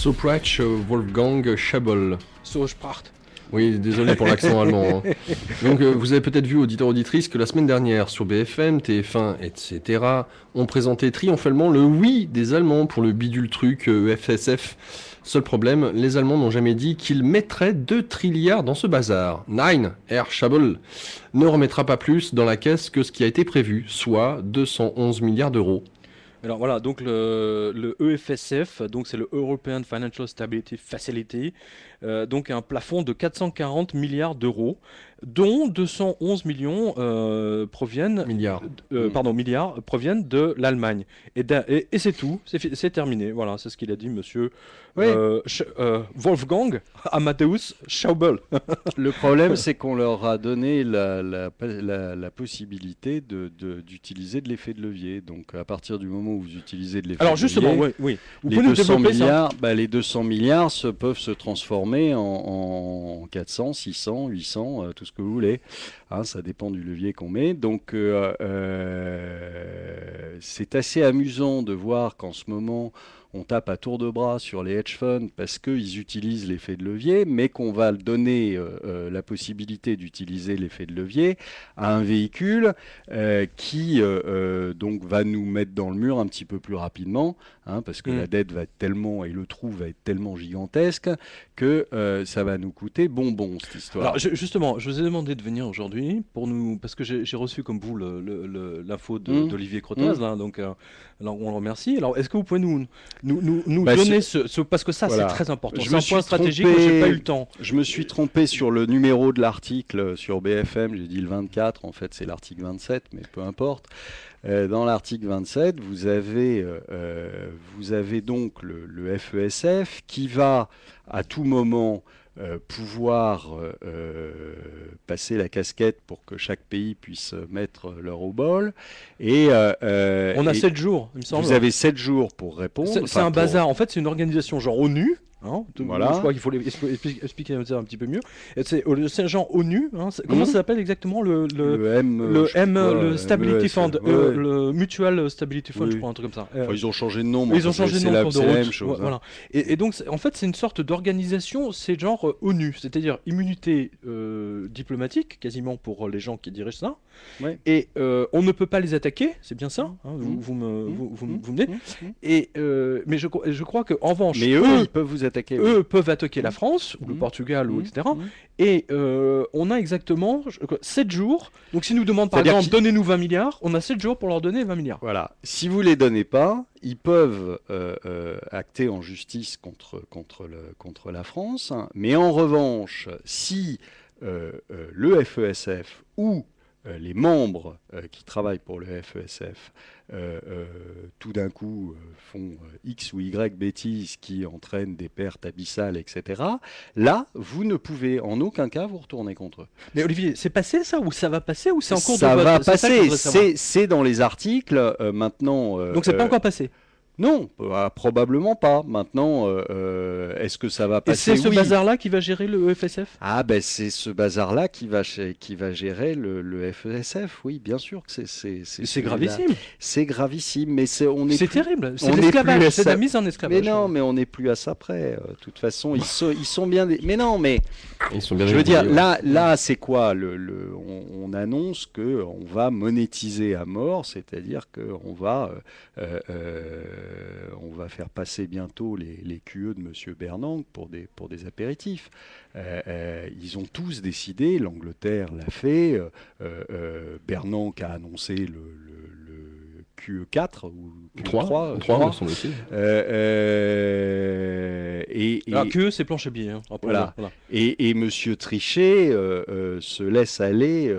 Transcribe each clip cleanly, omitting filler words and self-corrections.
So Sprach Wolfgang Schabel. So Sprach. Oui, désolé pour l'accent allemand. Hein. Donc, vous avez peut-être vu, auditeurs auditrices, que la semaine dernière, sur BFM, TF1, etc., on présentait triomphalement le oui des Allemands pour le bidule truc EFSF. Seul problème, les Allemands n'ont jamais dit qu'ils mettraient 2 trilliards dans ce bazar. Nein, Herr Schabel ne remettra pas plus dans la caisse que ce qui a été prévu, soit 211 milliards d'euros. Alors voilà, donc le EFSF, donc c'est le European Financial Stability Facility, donc un plafond de 440 milliards d'euros, dont 211 millions proviennent Milliards. milliards proviennent de l'Allemagne. Et c'est tout, c'est terminé. Voilà, c'est ce qu'il a dit, monsieur Wolfgang Amadeus Schäuble. Le problème, c'est qu'on leur a donné la possibilité d'utiliser de l'effet de levier. Donc, à partir du moment où vous utilisez de l'effet de levier... Alors justement, oui. Vous Les pouvez nous 200 développer ça milliards, les 200 milliards peuvent se transformer en 400, 600, 800, tout ce que vous voulez. Hein, ça dépend du levier qu'on met. Donc, c'est assez amusant de voir qu'en ce moment, on tape à tour de bras sur les hedge funds parce qu'ils utilisent l'effet de levier, mais qu'on va donner la possibilité d'utiliser l'effet de levier à un véhicule qui donc va nous mettre dans le mur un petit peu plus rapidement, hein, parce que la dette va être tellement, et le trou va être tellement gigantesque que ça va nous coûter bonbon, cette histoire. Alors justement, je vous ai demandé de venir aujourd'hui parce que j'ai reçu comme vous l'info d'Olivier Crotaz, là, donc alors on le remercie. Alors est-ce que vous pouvez nous donner parce que ça voilà. c'est très important. Je C'est me un suis point stratégique, trompé, moi j'ai pas eu le temps. Je me suis trompé sur le numéro de l'article sur BFM, j'ai dit le 24, en fait c'est l'article 27, mais peu importe. Dans l'article 27, vous avez donc le FESF qui va à tout moment pouvoir passer la casquette pour que chaque pays puisse mettre leur au bol. Et, on a 7 jours, il me semble. Vous avez 7 jours pour répondre. C'est un bazar. En fait, c'est une organisation genre ONU. Hein, voilà. Je crois qu'il faut expliquer ça un petit peu mieux. C'est un genre ONU. Hein, comment ça s'appelle exactement le Stability Fund, le Mutual Stability Fund, je crois, un truc comme ça. Enfin, ils ont changé de nom. Ils ont changé de nom. C'est la même chose. Voilà. Et donc, en fait, c'est une sorte d'organisation. C'est genre ONU, c'est-à-dire immunité diplomatique, quasiment pour les gens qui dirigent ça. Ouais. Et on ne peut pas les attaquer. C'est bien ça. Hein, vous me dites. Et mais je crois que en revanche, mais eux, ils peuvent vous attaquer. Eux peuvent attaquer la France, ou le Portugal, ou etc. Et on a exactement 7 jours. Donc si nous demandent par exemple, donnez-nous 20 milliards, on a 7 jours pour leur donner 20 milliards. Voilà. Si vous ne les donnez pas, ils peuvent acter en justice contre la France. Mais en revanche, si le FESF ou les membres qui travaillent pour le FESF tout d'un coup font X ou Y bêtises qui entraînent des pertes abyssales, etc. Là, vous ne pouvez en aucun cas vous retourner contre eux. Mais Olivier, c'est passé ça ou ça va passer ou c'est en cours de vote ? Ça va passer, c'est dans les articles maintenant. Donc c'est pas encore passé ? Non, probablement pas. Maintenant, est-ce que ça va passer ? Et c'est ce bazar-là qui va gérer le FSF ? Ah ben c'est ce bazar-là qui va gérer le FSF, oui, bien sûr que c'est gravissime. C'est gravissime, mais c'est terrible. C'est de l'esclavage, c'est de la mise en esclavage. Mais non, mais on n'est plus à ça près. De toute façon, ils sont bien. Mais non, mais ils sont bien. Je veux dire, là, c'est quoi on annonce que on va monétiser à mort, c'est-à-dire que on va faire passer bientôt les QE de Monsieur Bernanke pour des apéritifs. Ils ont tous décidé, l'Angleterre l'a fait, Bernanke a annoncé le QE4 ou QE3, me semble-t-il. QE, c'est planche à billets. Hein, voilà. Et Monsieur Trichet se laisse aller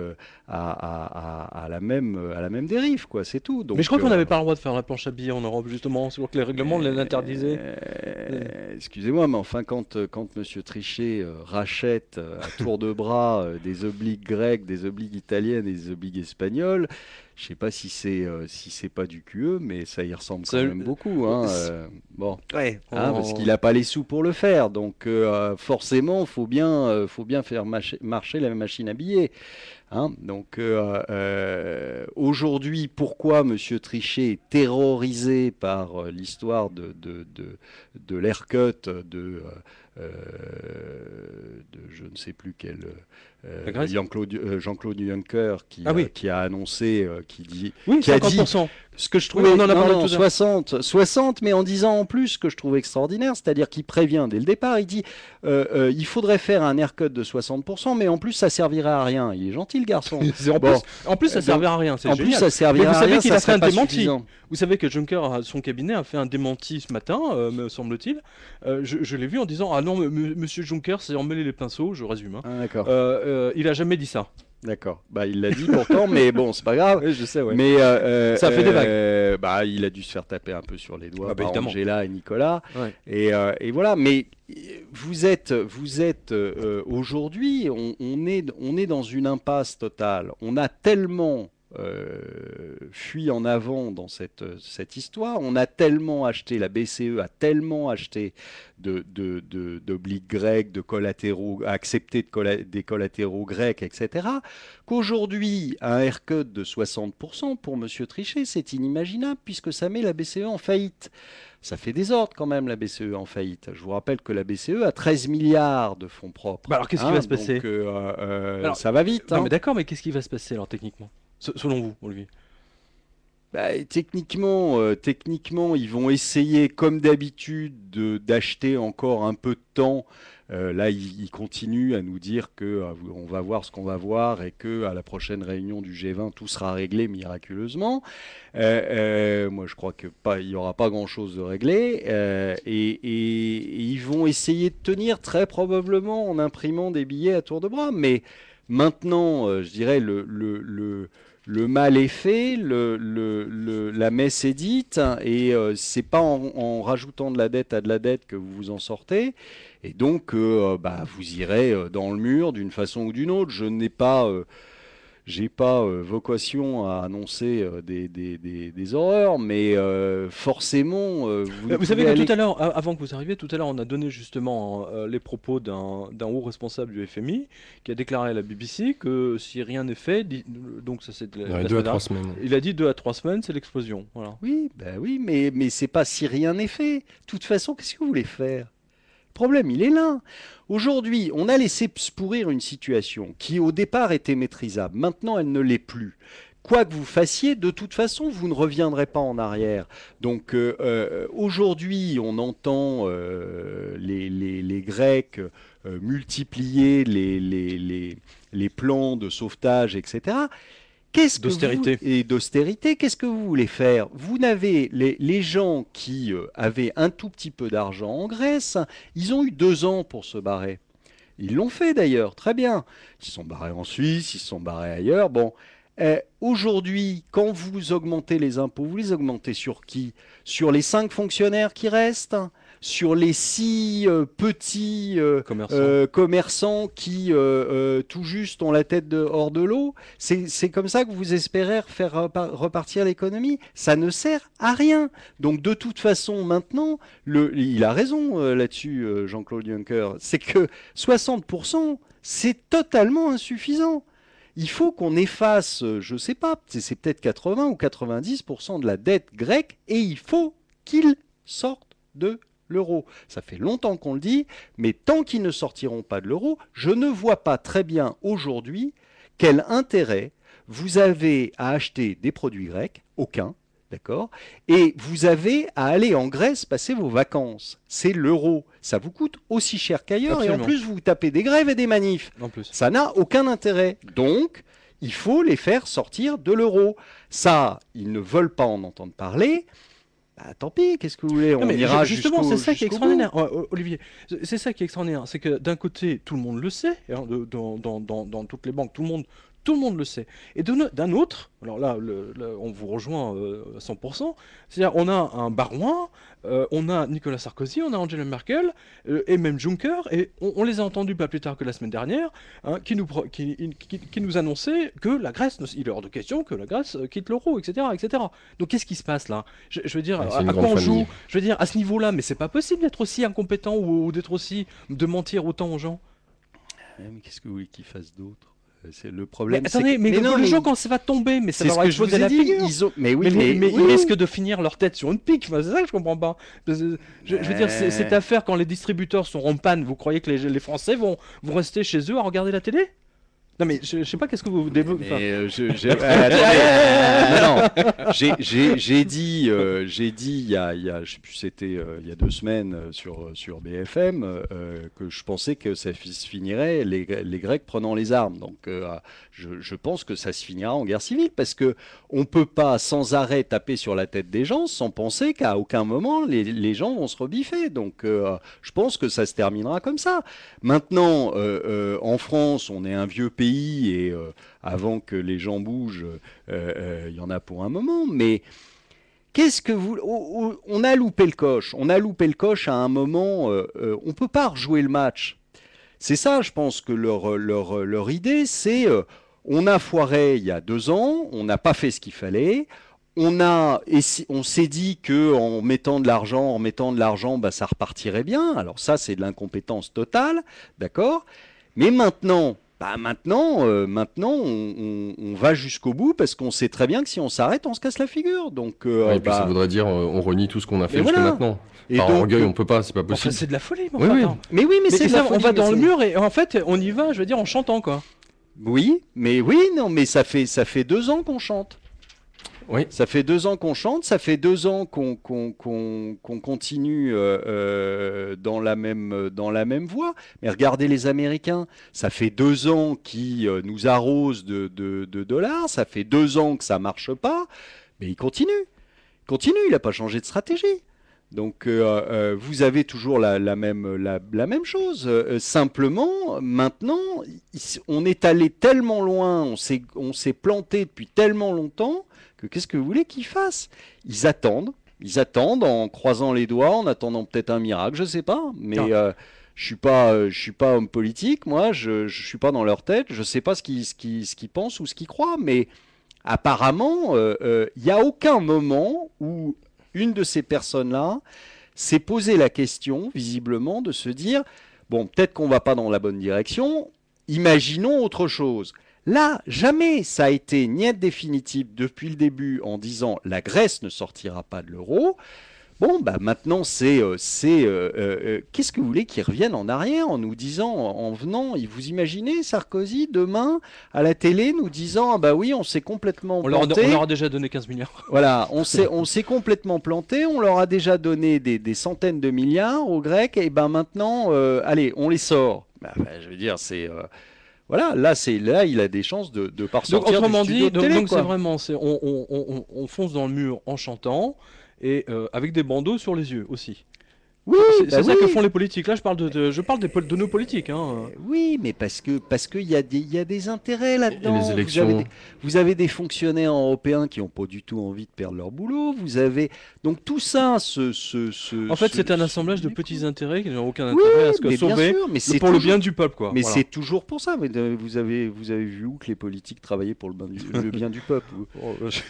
à la même dérive, quoi, c'est tout. Donc, mais je crois qu'on n'avait pas le droit de faire la planche à billets en Europe, justement, c'est que les règlements l'interdisaient. Excusez-moi, mais enfin, quand Monsieur Trichet rachète à tour de bras des obligues grecques, des obligues italiennes et des obligues espagnoles, Je sais pas si c'est pas du QE, mais ça y ressemble quand Ça- même beaucoup. Hein, bon. Ouais. Parce qu'il n'a pas les sous pour le faire. Donc forcément, faut bien faire marcher la machine à billets. Hein. Donc aujourd'hui, pourquoi Monsieur Trichet est terrorisé par l'histoire de l'haircut de je ne sais plus quel La Grèce Jean-Claude Juncker Ah oui. qui a annoncé, Oui, qui a dit 50%. ce que je Oui, trouvais, on en a non, parlé non, tout à l'heure. 60, mais en disant en plus ce que je trouve extraordinaire, c'est-à-dire qu'il prévient dès le départ, il dit il faudrait faire un haircut de 60%, mais en plus ça servirait à rien. Il est gentil le garçon. Bon. En plus, ça Donc, servira à rien. C'est En plus génial. ça servirait Mais vous à savez rien, qu'il ça a fait un serait pas démenti. suffisant. Vous savez que Juncker, son cabinet, a fait un démenti ce matin, me semble-t-il. Je l'ai vu en disant ah non, Monsieur Juncker s'est emmêlé les pinceaux. Je résume. Hein. Ah, d'accord, Il a jamais dit ça. d'accord. Bah il l'a dit pourtant, mais bon c'est pas grave. Oui, je sais, ouais. Mais Ça a fait des vagues. Bah, il a dû se faire taper un peu sur les doigts Ah bah, par évidemment. Angela et Nicolas. Ouais. Et voilà. Mais vous êtes aujourd'hui, on est dans une impasse totale. On a tellement fui en avant dans cette histoire. On a tellement acheté, la BCE a tellement acheté d'obliques grecs, de collatéraux, accepté des collatéraux grecs, etc., qu'aujourd'hui, un haircut de 60% pour M. Trichet, c'est inimaginable puisque ça met la BCE en faillite. Ça fait des ordres quand même, la BCE en faillite. Je vous rappelle que la BCE a 13 milliards de fonds propres. Bah alors, qu'est-ce qui va se passer? Donc, Alors, ça va vite. Non, Hein. mais d'accord, mais qu'est-ce qui va se passer alors techniquement, selon vous, Olivier? Bah, techniquement, ils vont essayer, comme d'habitude, d'acheter encore un peu de temps. Là, ils continuent à nous dire que on va voir ce qu'on va voir et que à la prochaine réunion du G20, tout sera réglé miraculeusement. Moi, je crois que il y aura pas grand-chose de réglé. Et ils vont essayer de tenir très probablement en imprimant des billets à tour de bras. Mais maintenant, je dirais le mal est fait, la messe est dite, hein, et c'est pas en rajoutant de la dette à de la dette que vous vous en sortez. Et donc, vous irez dans le mur d'une façon ou d'une autre. J'ai pas vocation à annoncer des horreurs, mais forcément, Vous savez que tout à l'heure, avant que vous arriviez, tout à l'heure, on a donné justement les propos d'un haut responsable du FMI qui a déclaré à la BBC que si rien n'est fait, donc ça c'est Ouais, 2 à 3 semaines. il a dit 2 à 3 semaines, c'est l'explosion. Voilà. Oui, mais c'est pas si rien n'est fait. De toute façon, qu'est-ce que vous voulez faire? Le problème, il est là. Aujourd'hui, on a laissé se pourrir une situation qui, au départ, était maîtrisable. Maintenant, elle ne l'est plus. Quoi que vous fassiez, de toute façon, vous ne reviendrez pas en arrière. Donc, aujourd'hui, on entend les Grecs multiplier les plans de sauvetage, etc. D'austérité, qu'est-ce que vous voulez faire? Vous n'avez les gens qui avaient un tout petit peu d'argent en Grèce, ils ont eu 2 ans pour se barrer. Ils l'ont fait d'ailleurs, très bien. Ils se sont barrés en Suisse, ils se sont barrés ailleurs. Bon, aujourd'hui, quand vous augmentez les impôts, vous les augmentez sur qui? Sur les 5 fonctionnaires qui restent? Sur les 6 petits commerçants qui tout juste ont la tête hors de l'eau? C'est comme ça que vous espérez faire repartir l'économie? Ça ne sert à rien. Donc de toute façon, maintenant, il a raison là-dessus, Jean-Claude Juncker, c'est que 60%, c'est totalement insuffisant. Il faut qu'on efface, je ne sais pas, c'est peut-être 80 ou 90% de la dette grecque et il faut qu'ils sortent de l'euro. Ça fait longtemps qu'on le dit, mais tant qu'ils ne sortiront pas de l'euro, je ne vois pas très bien aujourd'hui quel intérêt vous avez à acheter des produits grecs, aucun, d'accord, et vous avez à aller en Grèce passer vos vacances. C'est l'euro. Ça vous coûte aussi cher qu'ailleurs, et en plus vous tapez des grèves et des manifs. En plus. Ça n'a aucun intérêt. Donc, il faut les faire sortir de l'euro. Ça, ils ne veulent pas en entendre parler. Bah, tant pis, qu'est-ce que vous voulez? On ira justement, c'est ça qui est jusqu'au extraordinaire, Olivier. C'est ça qui est extraordinaire, c'est que d'un côté, tout le monde le sait, hein, dans toutes les banques, tout le monde Tout le monde le sait. Et d'un autre, alors là, on vous rejoint à 100%, c'est-à-dire on a un Barouin, on a Nicolas Sarkozy, on a Angela Merkel, et même Juncker, et on les a entendus pas plus tard que la semaine dernière, hein, qui nous annonçaient que la Grèce, il est hors de question que la Grèce quitte l'euro, etc., etc. Donc qu'est-ce qui se passe là? Je veux dire, c'est une à quoi grande on joue? famille. Je veux dire, à ce niveau-là, mais c'est pas possible d'être aussi incompétent ou d'être aussi, de mentir autant aux gens. Mais qu'est-ce que vous voulez qu'ils fassent d'autre? C'est le problème. Mais attendez, mais non, les mais gens, quand ça va tomber, mais ça c'est va ce leur que être je vous posé ai la dit. figure. Mais oui, Mais ils oui. risquent de finir leur tête sur une pique. C'est ça que je comprends pas. Je veux dire, cette affaire, quand les distributeurs sont en panne, vous croyez que les Français vont rester chez eux à regarder la télé? Non mais je sais pas, qu'est-ce que vous développez. Attendez, j'ai dit il y a je sais plus, c'était il y a 2 semaines sur BFM que je pensais que ça se finirait les Grecs prenant les armes. Donc je pense que ça se finira en guerre civile parce que on peut pas sans arrêt taper sur la tête des gens sans penser qu'à aucun moment les gens vont se rebiffer. Donc je pense que ça se terminera comme ça. Maintenant, en France, on est un vieux pays et avant que les gens bougent, il y en a pour un moment. Mais qu'est-ce que vous... On a loupé le coche. On a loupé le coche à un moment. On peut pas rejouer le match. C'est ça, je pense que leur idée, c'est... on a foiré il y a 2 ans, on n'a pas fait ce qu'il fallait. On s'est dit que en mettant de l'argent, bah, ça repartirait bien. Alors ça, c'est de l'incompétence totale, d'accord. Mais maintenant, on va jusqu'au bout parce qu'on sait très bien que si on s'arrête, on se casse la figure. Donc, Et puis ça voudrait dire on renie tout ce qu'on a fait Mais jusqu'à voilà. maintenant. Et Par donc, orgueil, on peut pas, c'est pas Enfin, possible. c'est de la folie. Oui, oui. mais oui, mais c'est de la ça, on folie, va mais dans c'est- le mur et en fait, on y va, je veux dire, en chantant quoi. Oui, mais ça fait 2 ans qu'on chante. Oui. Ça fait 2 ans qu'on chante, ça fait 2 ans qu'on continue dans la même voie. Mais regardez les Américains, ça fait 2 ans qu'ils nous arrosent de dollars, ça fait 2 ans que ça marche pas, mais il continue, il n'a pas changé de stratégie. Donc vous avez toujours la même chose. Simplement, maintenant, on est allé tellement loin, on s'est planté depuis tellement longtemps que qu'est-ce que vous voulez qu'ils fassent? Ils attendent en croisant les doigts, en attendant peut-être un miracle, je sais pas. Mais je suis pas homme politique, moi, je suis pas dans leur tête, je sais pas ce qu'ils pensent ou ce qu'ils croient, mais apparemment, il n'y a aucun moment où une de ces personnes-là s'est posé la question, visiblement, de se dire, bon, peut-être qu'on va pas dans la bonne direction, imaginons autre chose. Là, jamais ça a été niet définitif depuis le début en disant la Grèce ne sortira pas de l'euro. Bon, bah maintenant, qu'est-ce que vous voulez qu'ils reviennent en arrière en nous disant, en venant, vous imaginez Sarkozy demain à la télé nous disant, ah bah oui, on s'est complètement planté. On leur a déjà donné 15 milliards. Voilà, on s'est complètement planté, on leur a déjà donné des centaines de milliards aux Grecs, et ben maintenant, allez, on les sort. Bah, je veux dire, c'est... voilà, là, il a des chances de pas ressortir Donc autrement du studio dit, de télé, donc quoi. c'est vraiment, on fonce dans le mur en chantant et avec des bandeaux sur les yeux aussi. Oui, C'est bah ça oui. que font les politiques. Là, je parle de nos politiques. Hein. Oui, mais parce qu'il y a des intérêts là-dedans. Et les élections. Vous avez des fonctionnaires européens qui n'ont pas du tout envie de perdre leur boulot. Vous avez donc tout ça. En fait, c'est un assemblage de petits intérêts qui n'ont aucun Oui, intérêt à ce que mais bien sauver sûr, mais c'est pour le toujours- bien du peuple, quoi. Mais Voilà. c'est toujours pour ça. Mais vous avez vu où que les politiques travaillaient pour le bien du peuple? Ça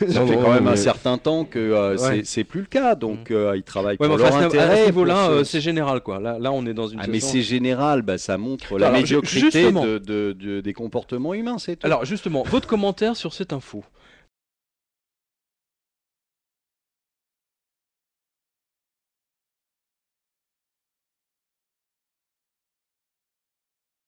Non, fait non, quand même mais- un certain temps que Ouais. c'est plus le cas. Donc ils travaillent Ouais, pour mais enfin, leur à intérêt. ce niveau-là, pour c'est général, quoi. Là, on est dans une Ah, mais situation- c'est général, bah, ça montre la Alors, médiocrité justement. des comportements humains, c'est tout. Alors justement, votre commentaire sur cette info.